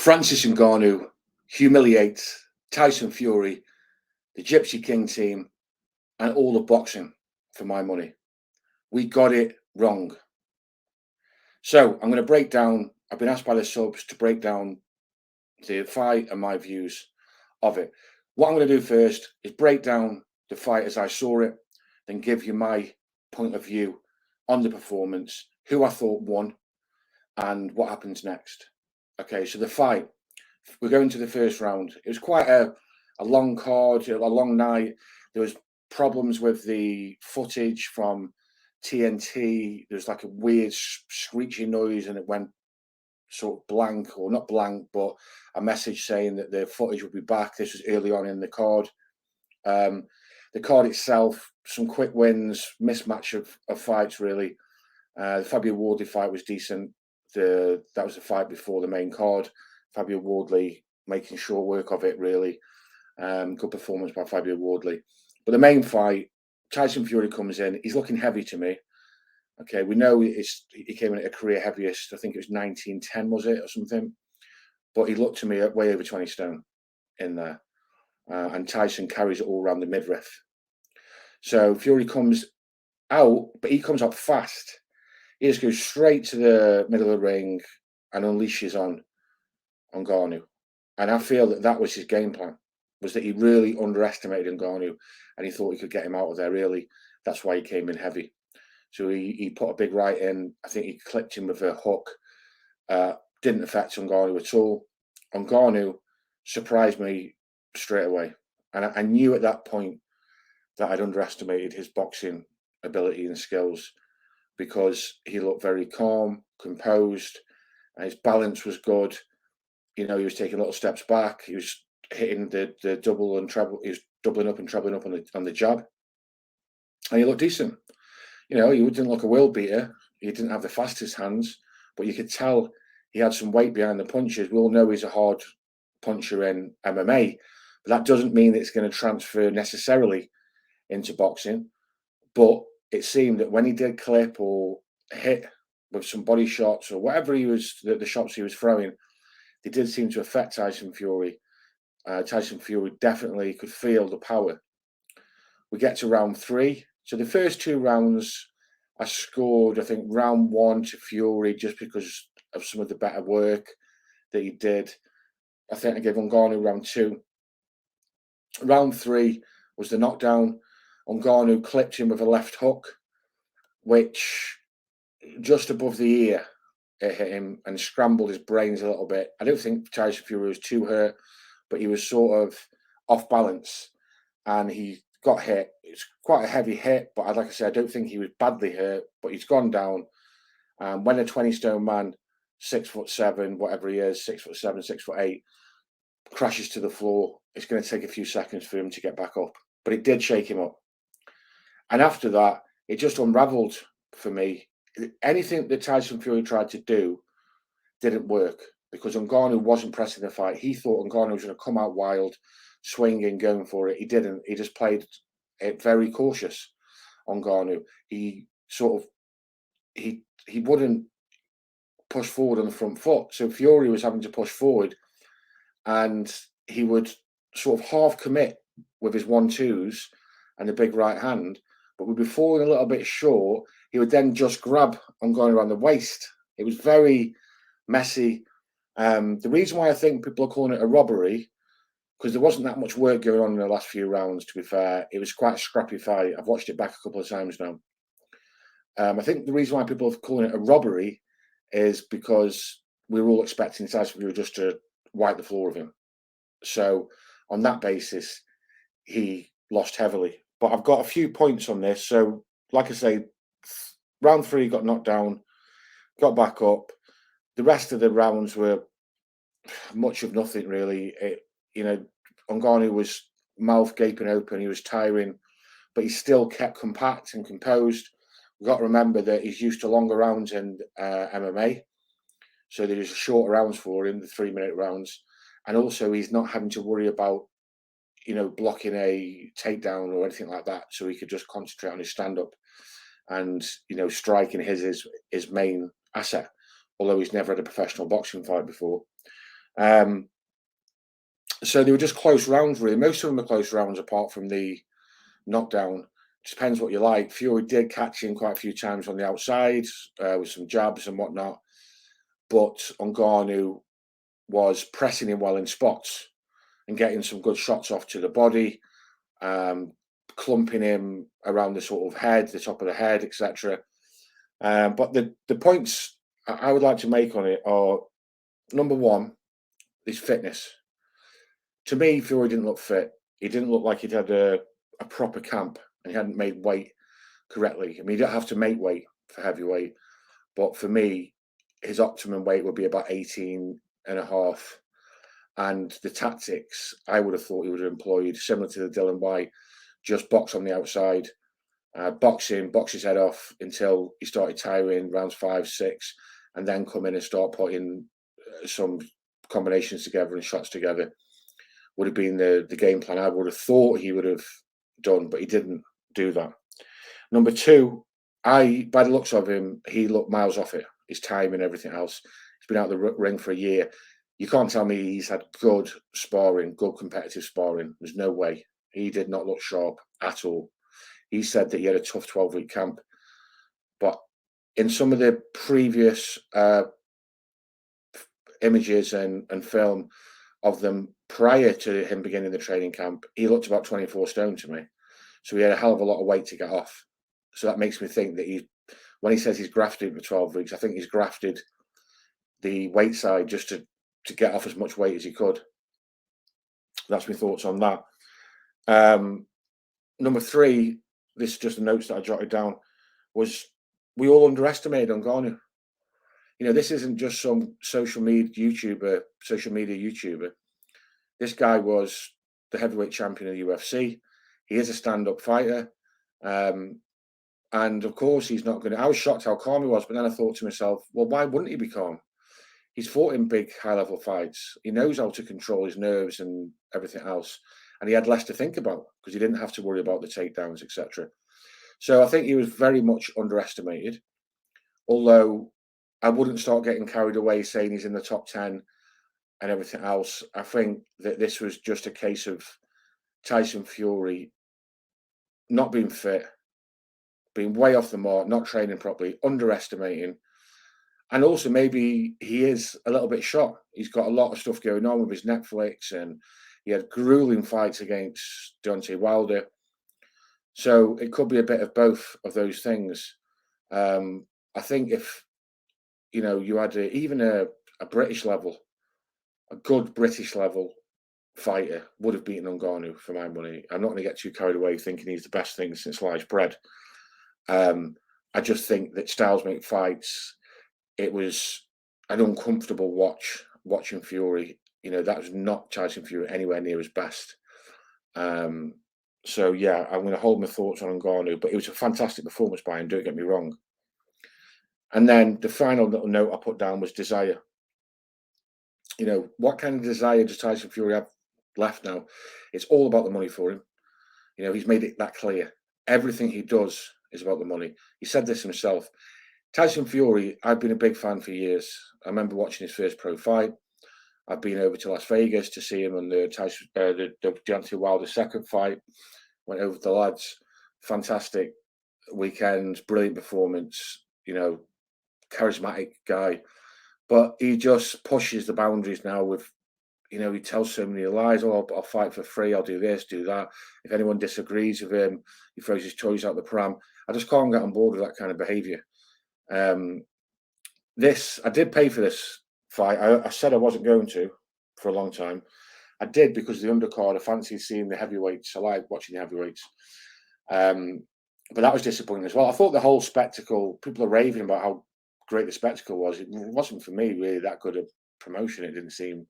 Francis Ngannou humiliates Tyson Fury, the Gypsy King team, and all of boxing for my money. We got it wrong. So I'm going to break down, I've been asked by the subs to break down the fight and my views of it. What I'm going to do first is break down the fight as I saw it, then give you my point of view on the performance, who I thought won, and what happens next. Okay, so the fight, we're going to the first round. It was quite a long card, a long night. There was problems with the footage from TNT. There was like a weird screeching noise and it went sort of blank, or not blank, but a message saying that the footage would be back. This was early on in the card. The card itself, some quick wins, mismatch of fights really. The Fabio Wardley fight was decent. That was the fight before the main card. Fabio Wardley making short work of it really. Good performance by Fabio Wardley. But the main fight, Tyson Fury comes in. He's looking heavy to me. Okay, we know he came in at a career heaviest. I think it was 1910, was it, or something? But he looked to me at way over 20 stone in there. And Tyson carries it all around the midriff. So Fury comes out, but he comes up fast. He just goes straight to the middle of the ring and unleashes on Ngannou. And I feel that was his game plan, was that he really underestimated Ngannou and he thought he could get him out of there really. That's why he came in heavy. So he put a big right in. I think he clipped him with a hook. Didn't affect Ngannou at all. Ngannou surprised me straight away. And I knew at that point that I'd underestimated his boxing ability and skills, because he looked very calm, composed, and his balance was good. You know, he was taking little steps back. He was hitting the double and treble. He was doubling up and trebling up on the jab, and he looked decent. You know, he didn't look a world beater. He didn't have the fastest hands, but you could tell he had some weight behind the punches. We all know he's a hard puncher in MMA, but that doesn't mean that it's going to transfer necessarily into boxing. But it seemed that when he did clip or hit with some body shots or whatever the shots he was throwing, they did seem to affect Tyson Fury. Tyson Fury definitely could feel the power. We get to round 3. So the first 2 rounds, I scored, I think, round 1 to Fury just because of some of the better work that he did. I think I gave Ngannou round 2. Round 3 was the knockdown. Ngannou clipped him with a left hook, which just above the ear, it hit him and scrambled his brains a little bit. I don't think Tyson Fury was too hurt, but he was sort of off balance and he got hit. It's quite a heavy hit, but like I said, I don't think he was badly hurt, but he's gone down. When a 20-stone man, 6'7", whatever he is, 6'7", 6'8", crashes to the floor, it's going to take a few seconds for him to get back up. But it did shake him up. And after that, it just unraveled for me. Anything that Tyson Fury tried to do didn't work because Ngannou wasn't pressing the fight. He thought Ngannou was going to come out wild, swinging, going for it. He didn't. He just played it very cautious. Ngannou. He sort of he wouldn't push forward on the front foot. So Fury was having to push forward, and he would sort of half commit with his 1-2s and the big right hand, but would be falling a little bit short. He would then just grab Ngannou around the waist. It was very messy. The reason why I think people are calling it a robbery, because there wasn't that much work going on in the last few rounds, to be fair. It was quite a scrappy fight. I've watched it back a couple of times now. I think the reason why people are calling it a robbery is because we were all expecting Tyson Fury just to wipe the floor of him. So on that basis, he lost heavily. But I've got a few points on this. So like I say, round 3 got knocked down, got back up. The rest of the rounds were much of nothing really. Ngannou was mouth gaping open. He was tiring, but he still kept compact and composed. We've got to remember that he's used to longer rounds in MMA. So there's shorter rounds for him, the 3-minute rounds. And also he's not having to worry about, blocking a takedown or anything like that. So he could just concentrate on his stand-up and, striking his main asset, although he's never had a professional boxing fight before. So they were just close rounds, really. Most of them are close rounds, apart from the knockdown. Just depends what you like. Fury did catch him quite a few times on the outside with some jabs and whatnot, but Ngannou was pressing him well in spots and getting some good shots off to the body, clumping him around the sort of head, the top of the head, etc. But the points I would like to make on it are, number one, his fitness. To me, Fury didn't look fit. He didn't look like he'd had a proper camp and he hadn't made weight correctly. I mean, you don't have to make weight for heavyweight, but for me, his optimum weight would be about 18 and a half. And the tactics, I would have thought he would have employed, similar to the Dylan White, just box on the outside, box his head off until he started tiring, rounds 5, 6, and then come in and start putting some combinations together and shots together. Would have been the game plan I would have thought he would have done, but he didn't do that. Number two, by the looks of him, he looked miles off it. His time and everything else. He's been out of the ring for a year. You can't tell me he's had good sparring, good competitive sparring. There's no way. He did not look sharp at all. He said that he had a tough 12-week camp. But in some of the previous images and film of them prior to him beginning the training camp, he looked about 24 stone to me. So he had a hell of a lot of weight to get off. So that makes me think that when he says he's grafted for 12 weeks, I think he's grafted the weight side just to get off as much weight as he could. That's my thoughts on that. Number three, this is just the notes that I jotted down, was we all underestimated Ngannou. This isn't just some social media YouTuber. This guy was the heavyweight champion of the UFC. He is a stand-up fighter. And of course, he's not going to. I was shocked how calm he was, but then I thought to myself, well, why wouldn't he be calm? He's fought in big, high-level fights. He knows how to control his nerves and everything else. And he had less to think about because he didn't have to worry about the takedowns, etc. So I think he was very much underestimated. Although I wouldn't start getting carried away saying he's in the top 10 and everything else. I think that this was just a case of Tyson Fury not being fit, being way off the mark, not training properly, underestimating. And also maybe he is a little bit shot. He's got a lot of stuff going on with his Netflix, and he had grueling fights against Deontay Wilder. So it could be a bit of both of those things. I think if, you had even a British level, a good British level fighter would have beaten Ngannou for my money. I'm not going to get too carried away thinking he's the best thing since sliced bread. I just think that styles make fights. It was an uncomfortable watching Fury. That was not Tyson Fury anywhere near his best. So yeah, I'm going to hold my thoughts on Ngannou, but it was a fantastic performance by him, don't get me wrong. And then the final little note I put down was desire. What kind of desire does Tyson Fury have left now? It's all about the money for him. He's made it that clear. Everything he does is about the money. He said this himself. Tyson Fury, I've been a big fan for years. I remember watching his first pro fight. I've been over to Las Vegas to see him on the Deontay Wilder second fight. Went over with the lads. Fantastic weekend, brilliant performance. Charismatic guy. But he just pushes the boundaries now with, he tells so many lies. Oh, I'll fight for free. I'll do this, do that. If anyone disagrees with him, he throws his toys out the pram. I just can't get on board with that kind of behaviour. I did pay for this fight. I said I wasn't going to for a long time. I did because the undercard, I fancied seeing the heavyweights. I like watching the heavyweights. But that was disappointing as well. I thought the whole spectacle, people are raving about how great the spectacle was. It wasn't for me really that good a promotion. It didn't seem.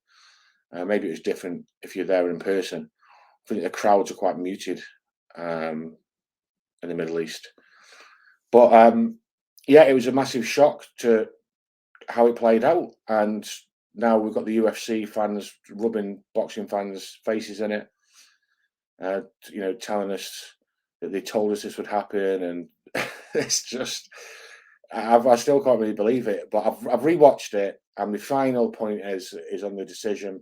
Maybe it was different if you're there in person. I think the crowds are quite muted in the Middle East. But yeah, it was a massive shock to how it played out. And now we've got the UFC fans rubbing boxing fans' faces in it, telling us that they told us this would happen. And it's just, I still can't really believe it, but I've rewatched it, and my final point is on the decision.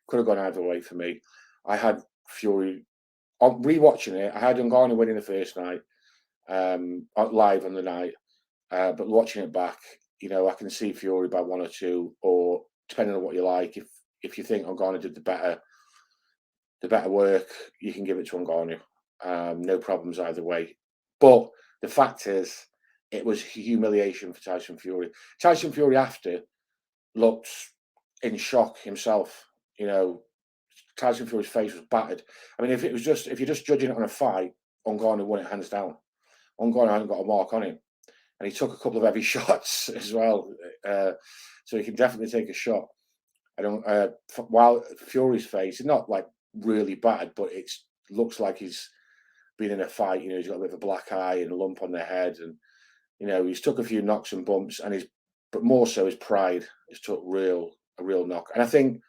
Could have gone either way for me. I had Fury on rewatching it. I had Ngannou winning the first night, live on the night, but watching it back, I can see Fury by one or two, or depending on what you like. If you think Ngannou did the better work, you can give it to Ngannou. No problems either way. But the fact is, it was humiliation for Tyson Fury. Tyson Fury after looked in shock himself. Tyson Fury's face was battered. I mean, if you're just judging it on a fight, Ngannou won it hands down. Ngannou hadn't got a mark on him, and he took a couple of heavy shots as well. So he can definitely take a shot. I don't. While Fury's face is not like really bad, but it looks like he's been in a fight. He's got a bit of a black eye and a lump on the head, and he's took a few knocks and bumps, but more so his pride has took a real knock. And I think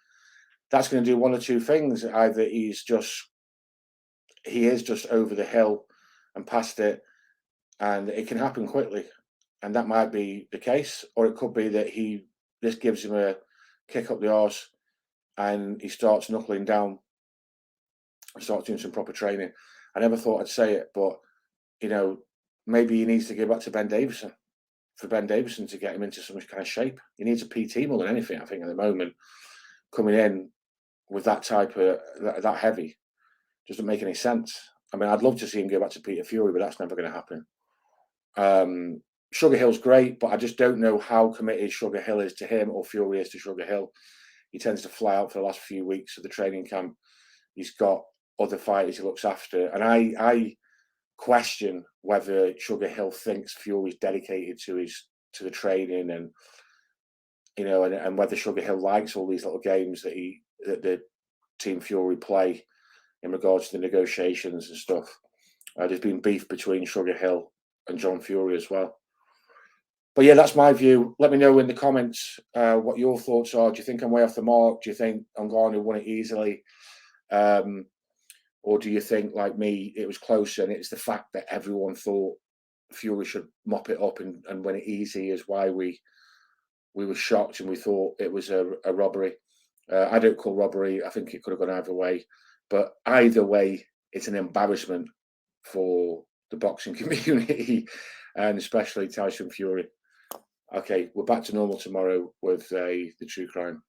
that's going to do one or two things. Either he is just over the hill and past it, and it can happen quickly, and that might be the case, or it could be that this gives him a kick up the arse, and he starts knuckling down and starts doing some proper training. I never thought I'd say it, but maybe he needs to go back to Ben Davison, for Ben Davison to get him into some kind of shape. He needs a PT more than anything, I think, at the moment. Coming in with that type of that heavy doesn't make any sense. I mean, I'd love to see him go back to Peter Fury, but that's never going to happen. Sugar Hill's great, but I just don't know how committed Sugar Hill is to him or Fury is to Sugar Hill. He tends to fly out for the last few weeks of the training camp. He's got other fighters he looks after, and I question whether Sugar Hill thinks Fury's dedicated to the training, and and whether Sugar Hill likes all these little games that the Team Fury play in regards to the negotiations and stuff. There's been beef between Sugar Hill and John Fury as well. But yeah, that's my view. Let me know in the comments what your thoughts are. Do you think I'm way off the mark? Do you think Ngannou won it easily? Or do you think, like me, it was closer, and it's the fact that everyone thought Fury should mop it up and win it easy is why we were shocked and we thought it was a robbery. I don't call robbery. I think it could have gone either way. But either way, it's an embarrassment for the boxing community, and especially Tyson Fury. Okay, we're back to normal tomorrow with the true crime.